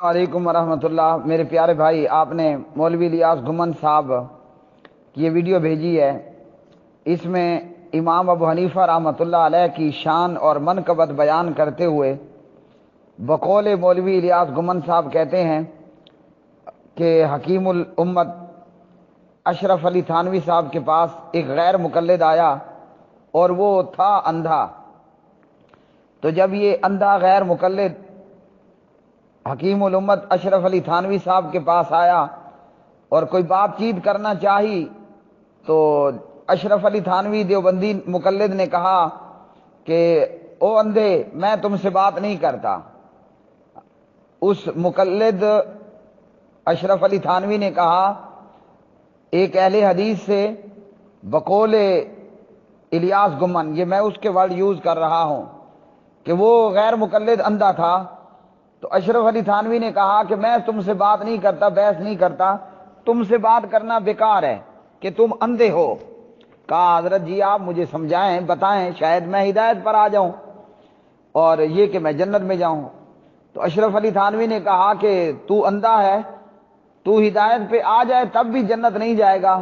وعلیکم ورحمۃ اللہ۔ میرے پیارے بھائی، آپ نے مولوی الیاس گھمن صاحب کی یہ ویڈیو بھیجی ہے۔ اس میں امام ابو حنیفہ رحمۃ اللہ علیہ کی شان اور منقبت بیان کرتے ہوئے بقول مولوی الیاس گھمن صاحب کہتے ہیں کہ حکیم الامت اشرف علی تھانوی صاحب کے پاس ایک غیر مقلد آیا اور وہ تھا اندھا۔ تو جب یہ اندھا غیر مقلد حکیم الامت اشرف علی تھانوی صاحب کے پاس آیا اور کوئی بات چیت کرنا چاہی، تو اشرف علی تھانوی دیوبندی مقلد نے کہا کہ او اندھے، میں تم سے بات نہیں کرتا۔ اس مقلد اشرف علی تھانوی نے کہا ایک اہل حدیث سے بقول الیاس گھمن، یہ میں اس کے ورڈ یوز کر رہا ہوں کہ وہ غیر مقلد اندھا تھا، تو اشرف علی تھانوی نے کہا کہ میں تم سے بات نہیں کرتا، بحث نہیں کرتا، تم سے بات کرنا بیکار ہے کہ تم اندھے ہو۔ کہا حضرت جی آپ مجھے سمجھائیں، بتائیں، شاید میں ہدایت پر آ جاؤں اور یہ کہ میں جنت میں جاؤں۔ تو اشرف علی تھانوی نے کہا کہ تو اندھا ہے، تو ہدایت پہ آ جائے تب بھی جنت نہیں جائے گا،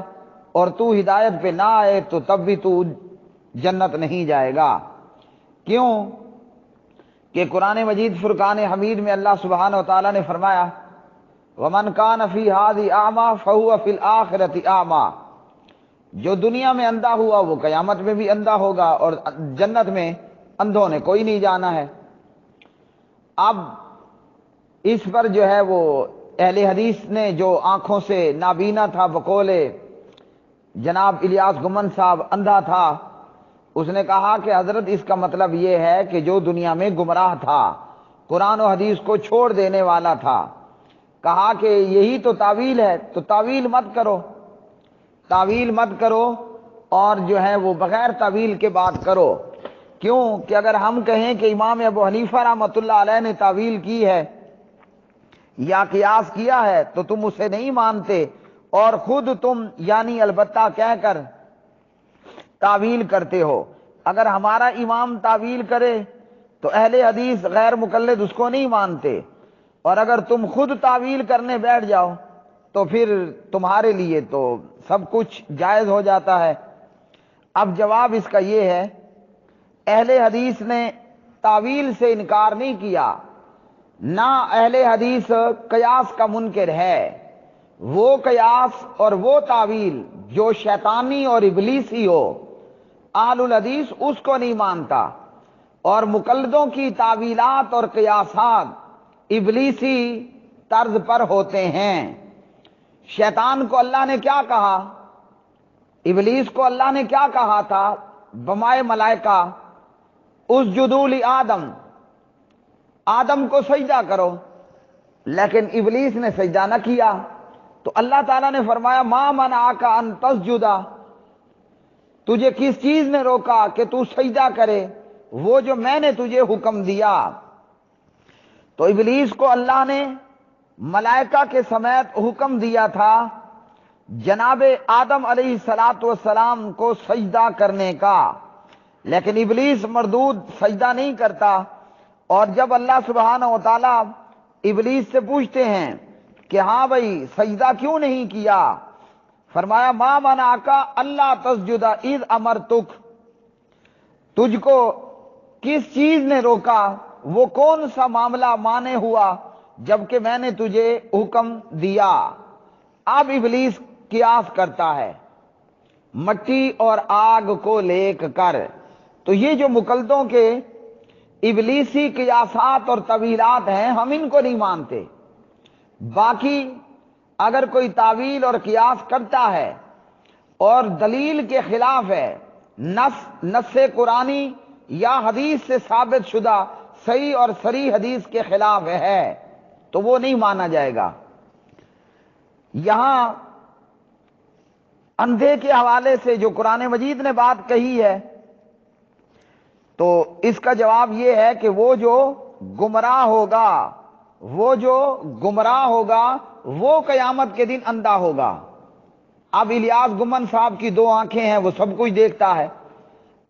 اور تو ہدایت پہ نہ آئے تو تب بھی تو جنت نہیں جائے گا۔ کیوں کہ قرآن مجید فرقان حمید میں اللہ سبحانہ و تعالیٰ نے فرمایا وَمَنْ كَانَ فِي هَذِهِ أَعْمَى فَهُوَ فِي الْآخِرَةِ أَعْمَى، جو دنیا میں اندھا ہوا وہ قیامت میں بھی اندھا ہوگا، اور جنت میں اندھوں نے کوئی نہیں جانا ہے۔ اب اس پر جو ہے وہ اہل حدیث نے جو آنکھوں سے نابینا تھا، بقول جناب الیاس گھمن صاحب اندھا تھا، اس نے کہا کہ حضرت اس کا مطلب یہ ہے کہ جو دنیا میں گمراہ تھا، قرآن و حدیث کو چھوڑ دینے والا تھا، کہا کہ یہی تو تعویل ہے، تو تعویل مت کرو، تعویل مت کرو، اور جو ہے وہ بغیر تعویل کے بات کرو۔ کیوں کہ اگر ہم کہیں کہ امام ابو حنیفہ رحمۃ اللہ علیہ نے تعویل کی ہے یا قیاس کیا ہے تو تم اسے نہیں مانتے، اور خود تم یعنی البتہ کہہ کر تعویل کرتے ہو۔ اگر ہمارا امام تعویل کرے تو اہل حدیث غیر مقلد اس کو نہیں مانتے، اور اگر تم خود تعویل کرنے بیٹھ جاؤ تو پھر تمہارے لیے تو سب کچھ جائز ہو جاتا ہے۔ اب جواب اس کا یہ ہے، اہل حدیث نے تعویل سے انکار نہیں کیا، نہ اہل حدیث قیاس کا منکر ہے۔ وہ قیاس اور وہ تعویل جو شیطانی اور ابلیسی ہو، اہل الحدیث اس کو نہیں مانتا، اور مقلدوں کی تعویلات اور قیاسات ابلیسی طرز پر ہوتے ہیں۔ شیطان کو اللہ نے کیا کہا؟ ابلیس کو اللہ نے کیا کہا تھا بمائے ملائکہ؟ اسجدوا لآدم، آدم کو سجدہ کرو، لیکن ابلیس نے سجدہ نہ کیا، تو اللہ تعالیٰ نے فرمایا ما منعک ان تسجد، تجھے کس چیز نے روکا کہ تو سجدہ کرے وہ جو میں نے تجھے حکم دیا؟ تو ابلیس کو اللہ نے ملائکہ کے سمیت حکم دیا تھا جناب آدم علیہ السلام کو سجدہ کرنے کا، لیکن ابلیس مردود سجدہ نہیں کرتا۔ اور جب اللہ سبحانہ و تعالیٰ ابلیس سے پوچھتے ہیں کہ ہاں بھائی سجدہ کیوں نہیں کیا، فرمایا ما منعک اللہ تسجد اذ امرتک، تجھ کو کس چیز نے روکا، وہ کون سا معاملہ مانے ہوا جبکہ میں نے تجھے حکم دیا؟ اب ابلیس قیاس کرتا ہے مٹی اور آگ کو لے کر۔ تو یہ جو مقلدوں کے ابلیسی قیاسات اور طویلات ہیں ہم ان کو نہیں مانتے۔ باقی اگر کوئی تعویل اور قیاس کرتا ہے اور دلیل کے خلاف ہے، نص قرآنی یا حدیث سے ثابت شدہ صحیح اور صریح حدیث کے خلاف ہے، تو وہ نہیں مانا جائے گا۔ یہاں اندھے کے حوالے سے جو قرآن مجید نے بات کہی ہے، تو اس کا جواب یہ ہے کہ وہ جو گمراہ ہوگا، وہ جو گمراہ ہوگا وہ قیامت کے دن اندھا ہوگا۔ اب الیاس گھمن صاحب کی دو آنکھیں ہیں، وہ سب کچھ دیکھتا ہے۔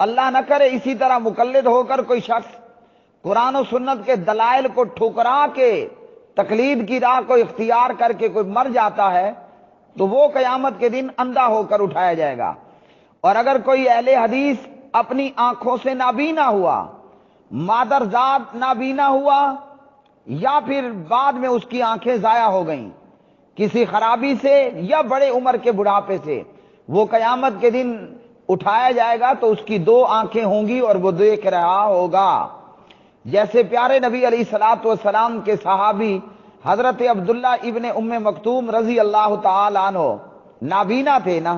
اللہ نہ کرے اسی طرح مقلد ہو کر کوئی شخص قرآن و سنت کے دلائل کو ٹھکرا کے تقلید کی راہ کو اختیار کر کے کوئی مر جاتا ہے تو وہ قیامت کے دن اندھا ہو کر اٹھایا جائے گا۔ اور اگر کوئی اہل حدیث اپنی آنکھوں سے نابینا ہوا، مادرزاد نابینا ہوا، یا پھر بعد میں اس کی آنکھیں ضائع ہو گئیں کسی خرابی سے یا بڑے عمر کے بڑھاپے سے، وہ قیامت کے دن اٹھایا جائے گا تو اس کی دو آنکھیں ہوں گی اور وہ دیکھ رہا ہوگا۔ جیسے پیارے نبی علیہ الصلوۃ والسلام کے صحابی حضرت عبداللہ ابن ام مکتوم رضی اللہ تعالی عنہ نابینا تھے نا،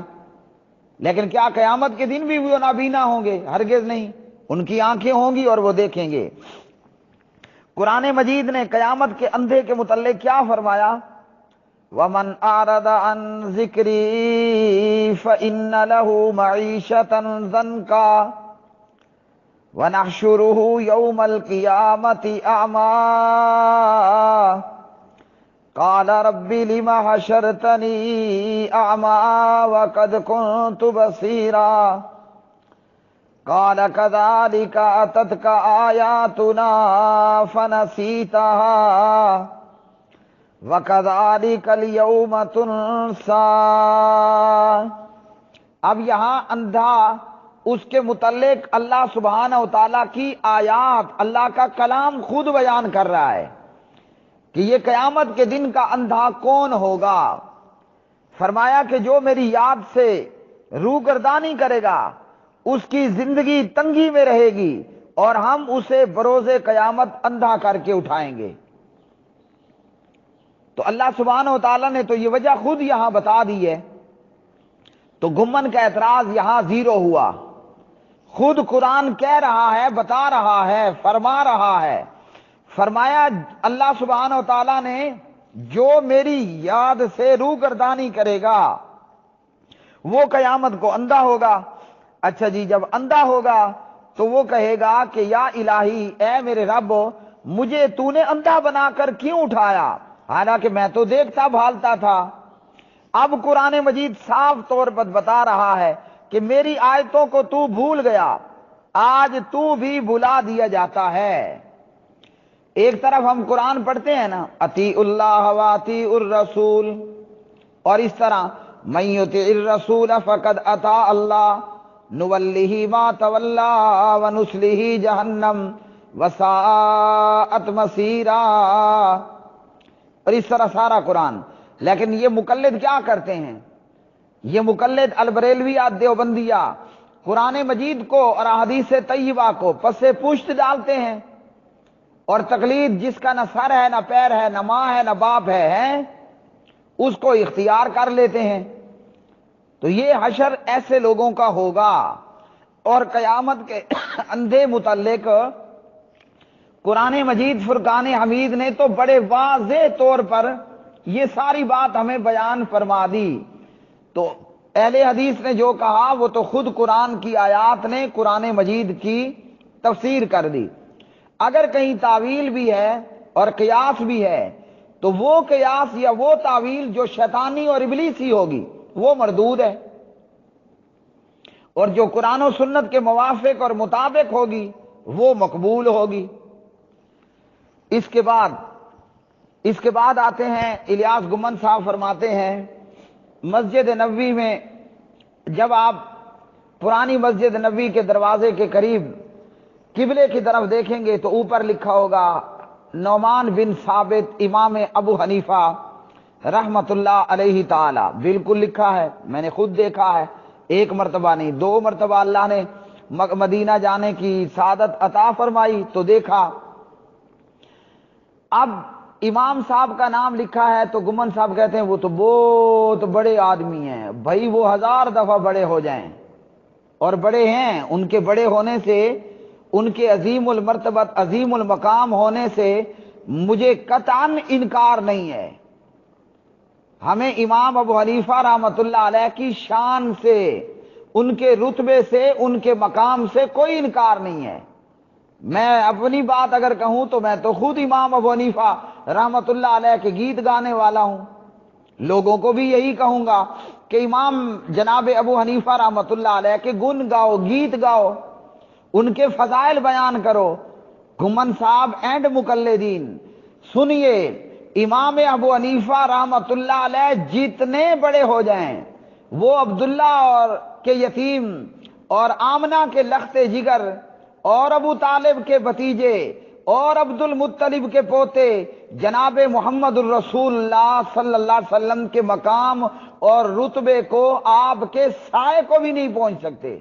لیکن کیا قیامت کے دن بھی وہ نابینا ہوں گے؟ ہرگز نہیں، ان کی آنکھیں ہوں گی اور وہ دیکھیں گے۔ قرآن مجید نے قیامت کے اندھے کے متعلق کیا فرمایا؟ وَمَنْ أَعْرَضَ عَنْ ذِكْرِي فَإِنَّ لَهُ مَعِيشَةً ضَنْكًا وَنَحْشُرُهُ يَوْمَ الْقِيَامَةِ أَعْمَى قَالَ رَبِّ لِمَ حَشَرْتَنِي أَعْمَى وَقَدْ كُنْتُ بَصِيرًا قَالَ كَذَلِكَ أَتَتْكَ آيَاتُنَا فَنَسِيتَهَا وَكَذَلِكَ الْيَوْمَ تُنْسَى۔ اب یہاں اندھا اس کے متعلق اللہ سبحانہ و تعالیٰ کی آیات، اللہ کا کلام خود بیان کر رہا ہے کہ یہ قیامت کے دن کا اندھا کون ہوگا۔ فرمایا کہ جو میری یاد سے روگردانی کرے گا اس کی زندگی تنگی میں رہے گی اور ہم اسے بروز قیامت اندھا کر کے اٹھائیں گے۔ تو اللہ سبحانہ و تعالیٰ نے تو یہ وجہ خود یہاں بتا دی ہے، تو گمن کا اعتراض یہاں زیرو ہوا۔ خود قرآن کہہ رہا ہے، بتا رہا ہے، فرما رہا ہے، فرمایا اللہ سبحانہ و تعالیٰ نے جو میری یاد سے روگردانی کرے گا وہ قیامت کو اندھا ہوگا۔ اچھا جی، جب اندھا ہوگا تو وہ کہے گا کہ یا الہی، اے میرے رب، مجھے تو نے اندھا بنا کر کیوں اٹھایا، حالانکہ میں تو دیکھتا بھالتا تھا۔ اب قرآن مجید صاف طور پر بتا رہا ہے کہ میری آیتوں کو تو بھول گیا، آج تو بھی بلا دیا جاتا ہے۔ ایک طرف ہم قرآن پڑھتے ہیں نا، اطیع اللہ و اطیع الرسول، اور اس طرح من یطع الرسول فقد اطاع اللہ نولہ ما تولی ونصلہ جہنم وساءت مصیرا، اور اس طرح سارا قرآن۔ لیکن یہ مقلد کیا کرتے ہیں؟ یہ مقلد البریلویہ دیوبندیہ قرآن مجید کو اور احادیث طیبہ کو پس پشت ڈالتے ہیں، اور تقلید جس کا نہ سر ہے نہ پیر ہے نہ ماں ہے نہ باپ ہے اس کو اختیار کر لیتے ہیں۔ تو یہ حشر ایسے لوگوں کا ہوگا۔ اور قیامت کے اندھے متعلق قرآن مجید فرقان حمید نے تو بڑے واضح طور پر یہ ساری بات ہمیں بیان فرما دی۔ تو اہل حدیث نے جو کہا وہ تو خود قرآن کی آیات نے قرآن مجید کی تفسیر کر دی۔ اگر کہیں تعویل بھی ہے اور قیاس بھی ہے تو وہ قیاس یا وہ تعویل جو شیطانی اور ابلیسی ہوگی وہ مردود ہے، اور جو قرآن و سنت کے موافق اور مطابق ہوگی وہ مقبول ہوگی۔ اس کے بعد آتے ہیں الیاس گمن صاحب فرماتے ہیں مسجد نبوی میں جب آپ پرانی مسجد نبوی کے دروازے کے قریب قبلے کی طرف دیکھیں گے تو اوپر لکھا ہوگا نعمان بن ثابت امام ابو حنیفہ رحمت اللہ علیہ تعالی، بالکل لکھا ہے، میں نے خود دیکھا ہے، ایک مرتبہ نہیں 2 مرتبہ اللہ نے مدینہ جانے کی سعادت عطا فرمائی تو دیکھا۔ اب امام صاحب کا نام لکھا ہے تو گمن صاحب کہتے ہیں وہ تو بہت بڑے آدمی ہیں، بھائی وہ 1000 دفعہ بڑے ہو جائیں اور بڑے ہیں، ان کے بڑے ہونے سے، ان کے عظیم المرتبت عظیم المقام ہونے سے مجھے قطعاً انکار نہیں ہے۔ ہمیں امام ابو حنیفہ رحمت اللہ علیہ کی شان سے، ان کے رتبے سے، ان کے مقام سے کوئی انکار نہیں ہے۔ میں اپنی بات اگر کہوں تو میں تو خود امام ابو حنیفہ رحمت اللہ علیہ کے گیت گانے والا ہوں، لوگوں کو بھی یہی کہوں گا کہ امام جناب ابو حنیفہ رحمت اللہ علیہ کے گن گاؤ، گیت گاؤ، ان کے فضائل بیان کرو۔ گمن صاحب اینڈ مقلدین سنیے امام ابو حنیفہ رحمۃ اللہ علیہ جتنے بڑے ہو جائیں، وہ عبداللہ اور کے یتیم اور آمنہ کے لخت جگر اور ابو طالب کے بھتیجے اور عبد المطلب کے پوتے جناب محمد الرسول اللہ صلی اللہ علیہ وسلم کے مقام اور رتبے کو آپ کے سائے کو بھی نہیں پہنچ سکتے۔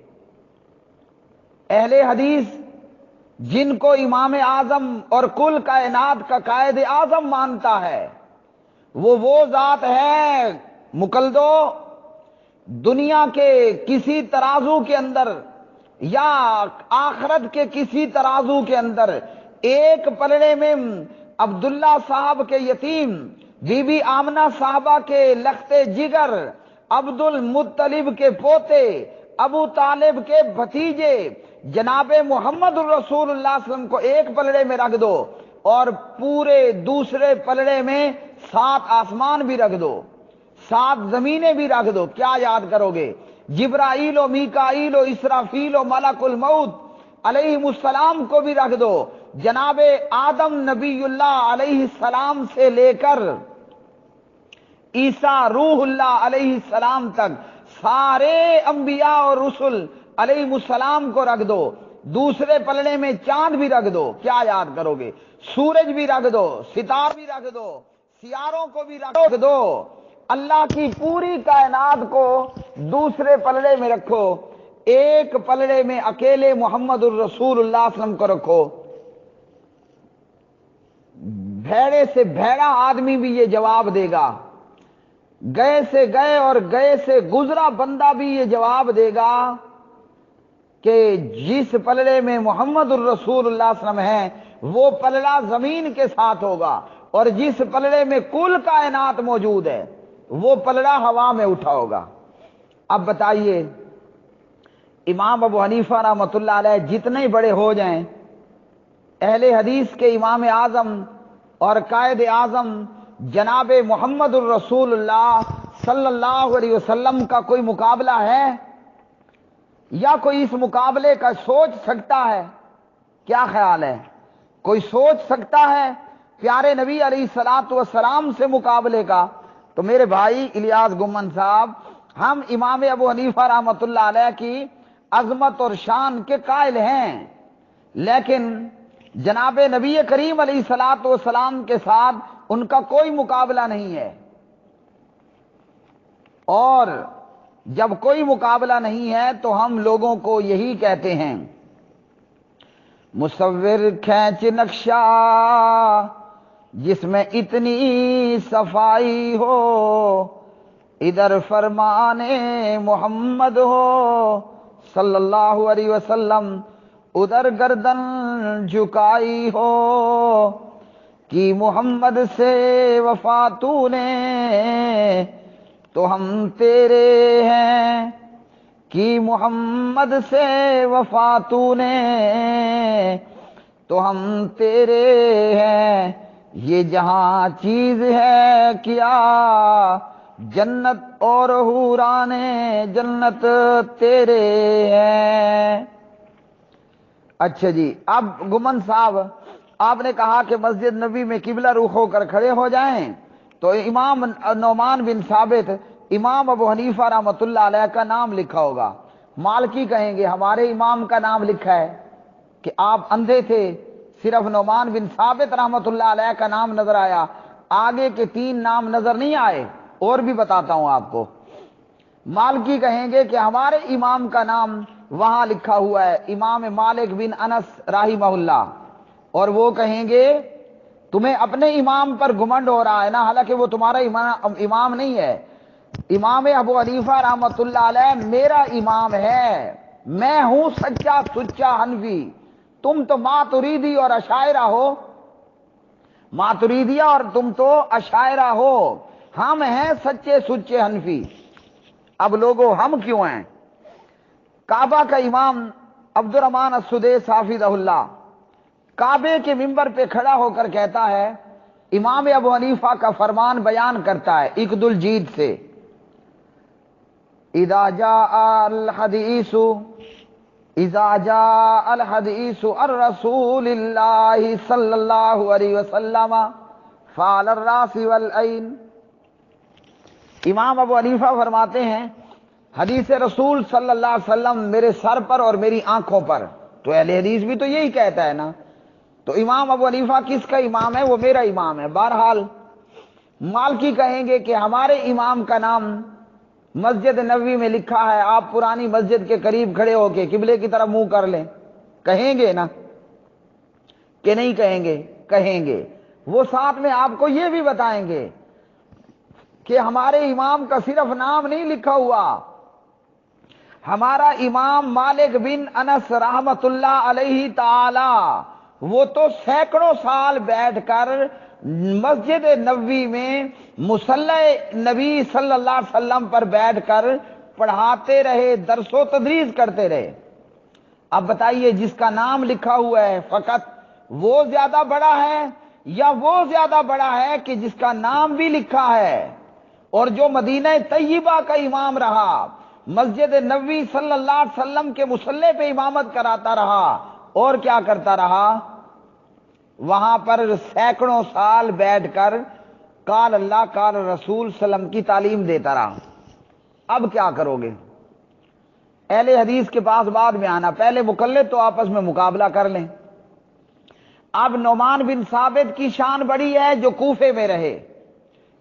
اہل حدیث جن کو امام اعظم اور کل کائنات کا قائد اعظم مانتا ہے، وہ ذات ہے مقلدو، دنیا کے کسی ترازو کے اندر یا آخرت کے کسی ترازو کے اندر ایک پلڑے میں عبداللہ صاحب کے یتیم، بی بی آمنہ صاحبہ کے لخت جگر، عبد المطلب کے پوتے، ابو طالب کے بھتیجے جناب محمد الرسول اللہ صلی اللہ علیہ وسلم کو ایک پلڑے میں رکھ دو اور پورے دوسرے پلڑے میں 7 آسمان بھی رکھ دو، 7 زمینیں بھی رکھ دو، کیا یاد کرو گے؟ جبرائیل و میکائیل و اسرافیل و ملک الموت علیہ السلام کو بھی رکھ دو، جناب آدم نبی اللہ علیہ السلام سے لے کر عیسیٰ روح اللہ علیہ السلام تک سارے انبیاء اور رسل علیہ السلام کو رکھ دو، دوسرے پلڑے میں چاند بھی رکھ دو، کیا یاد کرو گے؟ سورج بھی رکھ دو، ستارے بھی رکھ دو، سیاروں کو بھی رکھ دو، اللہ کی پوری کائنات کو دوسرے پلڑے میں رکھو، ایک پلڑے میں اکیلے محمد الرسول اللہ صلی اللہ علیہ وسلم کو رکھو۔ بھیڑے سے بھیڑا آدمی بھی یہ جواب دے گا، گئے سے گئے اور گئے سے گزرا بندہ بھی یہ جواب دے گا کہ جس پلڑے میں محمد الرسول اللہ صلی اللہ علیہ وسلم ہے وہ پلڑا زمین کے ساتھ ہوگا، اور جس پلڑے میں کل کائنات موجود ہے وہ پلڑا ہوا میں اٹھا ہوگا۔ اب بتائیے، امام ابو حنیفہ رحمۃ اللہ علیہ جتنے بڑے ہو جائیں، اہل حدیث کے امام اعظم اور قائد اعظم جناب محمد الرسول اللہ صلی اللہ علیہ وسلم کا کوئی مقابلہ ہے یا کوئی اس مقابلے کا سوچ سکتا ہے؟ کیا خیال ہے؟ کوئی سوچ سکتا ہے پیارے نبی علیہ الصلوۃ والسلام سے مقابلے کا؟ تو میرے بھائی الیاس گمن صاحب، ہم امام ابو حنیفہ رحمۃ اللہ علیہ کی عظمت اور شان کے قائل ہیں، لیکن جناب نبی کریم علیہ الصلوۃ والسلام کے ساتھ ان کا کوئی مقابلہ نہیں ہے، اور جب کوئی مقابلہ نہیں ہے تو ہم لوگوں کو یہی کہتے ہیں، مصور کھینچ نقشہ جس میں اتنی صفائی ہو، ادھر فرمان محمد ہو صلی اللہ علیہ وسلم، ادھر گردن جھکائی ہو، کہ محمد سے وفا تو نے تو ہم تیرے ہیں، کہ محمد سے وفا تو نے تو ہم تیرے ہیں، یہ جہاں چیز ہے کیا جنت اور حوران جنت تیرے ہیں۔ اچھا جی، اب گمن صاحب آپ نے کہا کہ مسجد نبی میں قبلہ رخ ہو کر کھڑے ہو جائیں تو امام نعمان بن ثابت، امام ابو حنیفہ رحمۃ اللہ علیہ کا نام لکھا ہوگا، مالکی کہیں گے ہمارے امام کا نام لکھا ہے، کہ آپ اندھے تھے، صرف نعمان بن ثابت رحمۃ اللہ علیہ کا نام نظر آیا، آگے کے 3 نام نظر نہیں آئے، اور بھی بتاتا ہوں آپ کو۔ مالکی کہیں گے کہ ہمارے امام کا نام وہاں لکھا ہوا ہے، امام مالک بن انس رحمہ اللہ، اور وہ کہیں گے تمہیں اپنے امام پر گھمنڈ ہو رہا ہے نا، حالانکہ وہ تمہارا امام نہیں ہے، امام ابو حنیفہ رحمۃ اللہ علیہ میرا امام ہے، میں ہوں سچا سچا حنفی، تم تو ماتریدی اور اشاعرہ ہو، ماتریدیہ اور تم تو اشاعرہ ہو، ہم ہیں سچے سچے حنفی۔ اب لوگوں ہم کیوں ہیں؟ کعبہ کا امام عبد الرحمن السدیس حافظہ اللہ کعبے کے منبر پہ کھڑا ہو کر کہتا ہے، امام ابو حنیفہ کا فرمان بیان کرتا ہے عقد الجید سے، اذا جاء الحدیث الرسول اللہ صلی اللہ علیہ وسلم فعلى الراس والعين۔ امام ابو حنیفہ فرماتے ہیں حدیث رسول صلی اللہ علیہ وسلم میرے سر پر اور میری آنکھوں پر، تو اہل حدیث بھی تو یہی کہتا ہے نا، تو امام ابو حنیفہ کس کا امام ہے؟ وہ میرا امام ہے۔ بہرحال مالکی کہیں گے کہ ہمارے امام کا نام مسجد نبوی میں لکھا ہے، آپ پرانی مسجد کے قریب کھڑے ہو کے قبلے کی طرف منہ کر لیں، کہیں گے نا کہ نہیں کہیں گے؟ کہیں گے۔ وہ ساتھ میں آپ کو یہ بھی بتائیں گے کہ ہمارے امام کا صرف نام نہیں لکھا ہوا، ہمارا امام مالک بن انس رحمت اللہ علیہ تعالی وہ تو سینکڑوں سال بیٹھ کر مسجد نبوی میں مصلی نبی صلی اللہ علیہ وسلم پر بیٹھ کر پڑھاتے رہے، درس و تدریس کرتے رہے۔ اب بتائیے جس کا نام لکھا ہوا ہے فقط وہ زیادہ بڑا ہے یا وہ زیادہ بڑا ہے کہ جس کا نام بھی لکھا ہے اور جو مدینہ طیبہ کا امام رہا، مسجد نبوی صلی اللہ علیہ وسلم کے مصلی پہ امامت کراتا رہا اور کیا کرتا رہا؟ وہاں پر سینکڑوں سال بیٹھ کر قال اللہ قال رسول وسلم کی تعلیم دیتا رہا۔ اب کیا کرو گے؟ اہل حدیث کے پاس بعد میں آنا، پہلے مقلد تو آپس میں مقابلہ کر لیں۔ اب نعمان بن ثابت کی شان بڑی ہے جو کوفے میں رہے،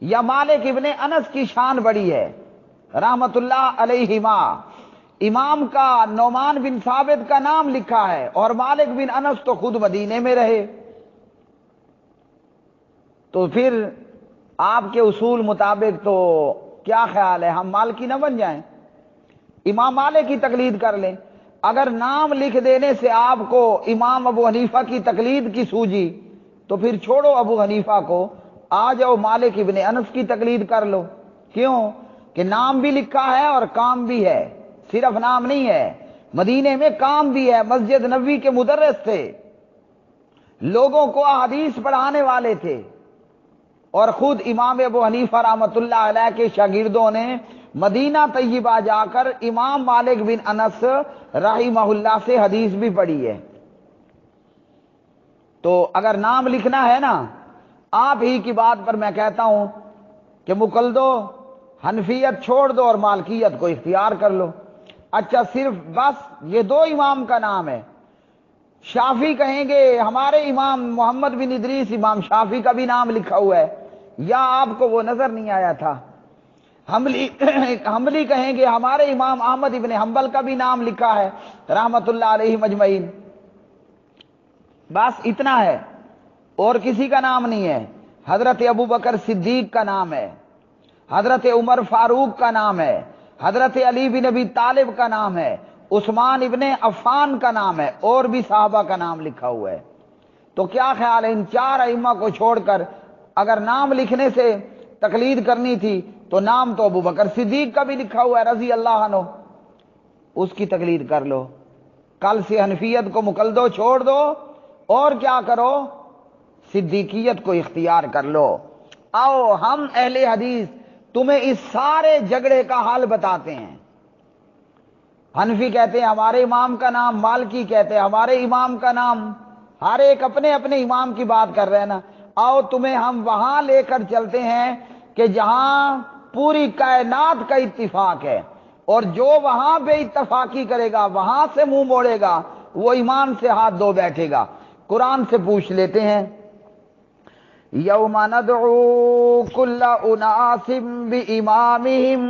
یا مالک ابن انس کی شان بڑی ہے رحمت اللہ علیہما؟ امام کا نعمان بن ثابت کا نام لکھا ہے اور مالک بن انس تو خود مدینے میں رہے، تو پھر آپ کے اصول مطابق تو کیا خیال ہے ہم مالکی نہ بن جائیں، امام مالک کی تقلید کر لیں؟ اگر نام لکھ دینے سے آپ کو امام ابو حنیفہ کی تقلید کی سوجی تو پھر چھوڑو ابو حنیفہ کو، آ جاؤ مالک ابن انس کی تقلید کر لو۔ کیوں کہ نام بھی لکھا ہے اور کام بھی ہے، صرف نام نہیں ہے، مدینے میں کام بھی ہے، مسجد نبوی کے مدرس تھے، لوگوں کو احادیث پڑھانے والے تھے، اور خود امام ابو حنیفہ رحمۃ اللہ علیہ کے شاگردوں نے مدینہ طیبہ جا کر امام مالک بن انس رحمہ اللہ سے حدیث بھی پڑھی ہے۔ تو اگر نام لکھنا ہے نا، آپ ہی کی بات پر میں کہتا ہوں کہ مقلدو حنفیت چھوڑ دو اور مالکیت کو اختیار کر لو۔ اچھا صرف بس یہ دو امام کا نام ہے، شافعی کہیں گے ہمارے امام محمد بن ادریس امام شافعی کا بھی نام لکھا ہوا ہے، یا آپ کو وہ نظر نہیں آیا تھا؟ حنبلی کہیں گے ہمارے امام احمد ابن حنبل کا بھی نام لکھا ہے رحمت اللہ علیہ مجمعین۔ بس اتنا ہے اور کسی کا نام نہیں ہے۔ حضرت ابو بکر صدیق کا نام ہے، حضرت عمر فاروق کا نام ہے، حضرت علی بن ابی طالب کا نام ہے، عثمان ابن عفان کا نام ہے، اور بھی صحابہ کا نام لکھا ہوا ہے۔ تو کیا خیال ہے ان چار ائمہ کو چھوڑ کر اگر نام لکھنے سے تقلید کرنی تھی تو نام تو ابو بکر صدیق کا بھی لکھا ہوا ہے رضی اللہ عنہ، اس کی تقلید کر لو۔ کل سے حنفیت کو مقلدو چھوڑ دو اور کیا کرو؟ صدیقیت کو اختیار کر لو۔ آؤ ہم اہل حدیث تمہیں اس سارے جھگڑے کا حل بتاتے ہیں۔ حنفی کہتے ہیں ہمارے امام کا نام، مالکی کہتے ہیں ہمارے امام کا نام، ہر ایک اپنے اپنے امام کی بات کر رہے ہیں نا۔ آؤ تمہیں ہم وہاں لے کر چلتے ہیں کہ جہاں پوری کائنات کا اتفاق ہے، اور جو وہاں بے اتفاقی کرے گا، وہاں سے منہ موڑے گا، وہ ایمان سے ہاتھ دھو بیٹھے گا۔ قرآن سے پوچھ لیتے ہیں، یوم ندعو کل اناس بامامہم،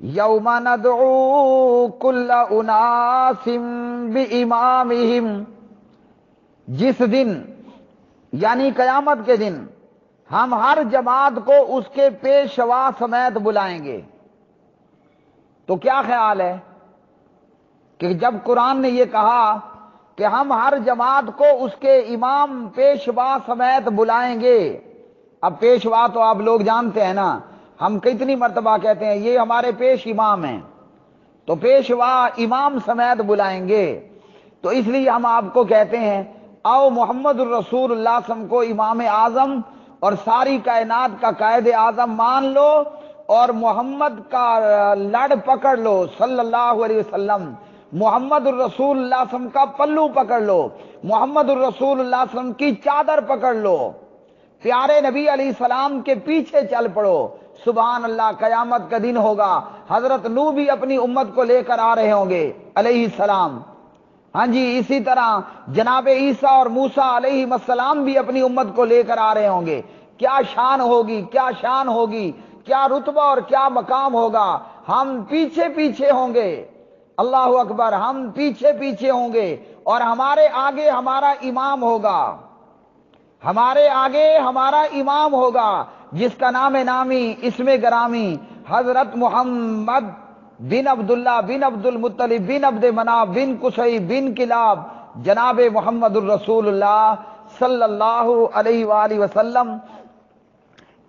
یوم ندعو کل اناس بامامہم، جس دن یعنی قیامت کے دن ہم ہر جماعت کو اس کے پیشوا سمیت بلائیں گے۔ تو کیا خیال ہے کہ جب قرآن نے یہ کہا کہ ہم ہر جماعت کو اس کے امام پیشوا سمیت بلائیں گے، اب پیشوا تو آپ لوگ جانتے ہیں نا، ہم کتنی مرتبہ کہتے ہیں یہ ہمارے پیش امام ہیں، تو پیشوا امام سمیت بلائیں گے، تو اس لیے ہم آپ کو کہتے ہیں آؤ محمد الرسول اللہ صلی اللہ علیہ وسلم کو امام اعظم اور ساری کائنات کا قائد اعظم مان لو، اور محمد کا لڑ پکڑ لو صلی اللہ علیہ وسلم، محمد الرسول اللہ صلی اللہ علیہ وسلم کا پلو پکڑ لو، محمد الرسول اللہ صلی اللہ علیہ وسلم کی چادر پکڑ لو، پیارے نبی علیہ السلام کے پیچھے چل پڑو. سبحان اللہ، قیامت کا دن ہوگا، حضرت نوح بھی اپنی امت کو لے کر آ رہے ہوں گے علیہ السلام. ہاں جی، اسی طرح جناب عیسیٰ اور موسیٰ علیہ السلام بھی اپنی امت کو لے کر آ رہے ہوں گے. کیا شان ہوگی، کیا شان ہوگی، کیا رتبہ اور کیا مقام ہوگا. ہم پیچھے پیچھے ہوں گے. اللہ اکبر، ہم پیچھے پیچھے ہوں گے اور ہمارے آگے ہمارا امام ہوگا. ہمارے آگے ہمارا امام ہوگا جس کا نام نامی، اسم گرامی حضرت محمد بن عبداللہ بن عبد المطلب بن عبد مناف بن قصی بن کلاب، جناب محمد الرسول اللہ صلی اللہ علیہ وآلہ وسلم.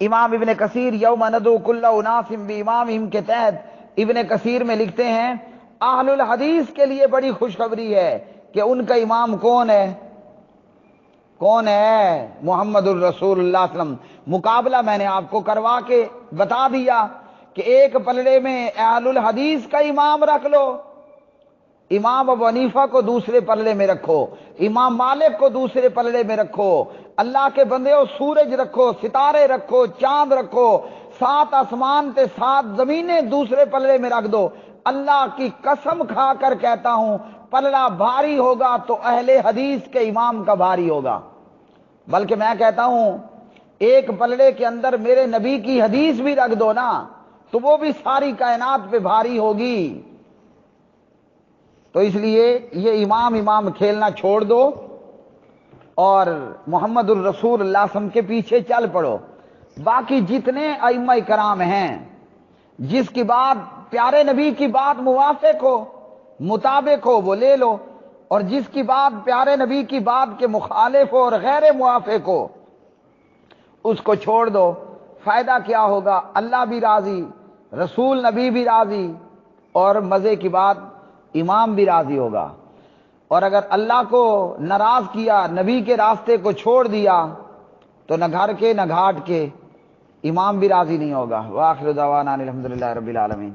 امام ابن کثیر یوم ندعو کل اناس بامامہم کے تحت ابن کثیر میں لکھتے ہیں اہل الحدیث کے لیے بڑی خوشخبری ہے کہ ان کا امام کون ہے؟ کون ہے؟ محمد الرسول اللہ صلی اللہ علیہ وسلم. مقابلہ میں نے آپ کو کروا کے بتا دیا کہ ایک پلڑے میں اہل الحدیث کا امام رکھ لو، امام ابو حنیفہ کو دوسرے پلڑے میں رکھو، امام مالک کو دوسرے پلڑے میں رکھو، اللہ کے بندے سورج رکھو، ستارے رکھو، چاند رکھو، 7 آسمان تے 7 زمینیں دوسرے پلڑے میں رکھ دو. اللہ کی قسم کھا کر کہتا ہوں پلڑا بھاری ہوگا تو اہل حدیث کے امام کا بھاری ہوگا. بلکہ میں کہتا ہوں ایک پلڑے کے اندر میرے نبی کی حدیث بھی رکھ دو نا تو وہ بھی ساری کائنات پہ بھاری ہوگی. تو اس لیے یہ امام کھیلنا چھوڑ دو اور محمد الرسول اللہ صلی اللہ علیہ وسلم کے پیچھے چل پڑو. باقی جتنے ائمہ کرام ہیں جس کی بات پیارے نبی کی بات موافق ہو، مطابق ہو، وہ لے لو، اور جس کی بات پیارے نبی کی بات کے مخالف ہو اور غیر موافق ہو اس کو چھوڑ دو. فائدہ کیا ہوگا؟ اللہ بھی راضی، رسول نبی بھی راضی، اور مزے کی بات امام بھی راضی ہوگا. اور اگر اللہ کو ناراض کیا، نبی کے راستے کو چھوڑ دیا تو نہ گھر کے نہ گھاٹ کے امام بھی راضی نہیں ہوگا. وآخر دعوانا الحمدللہ رب العالمین.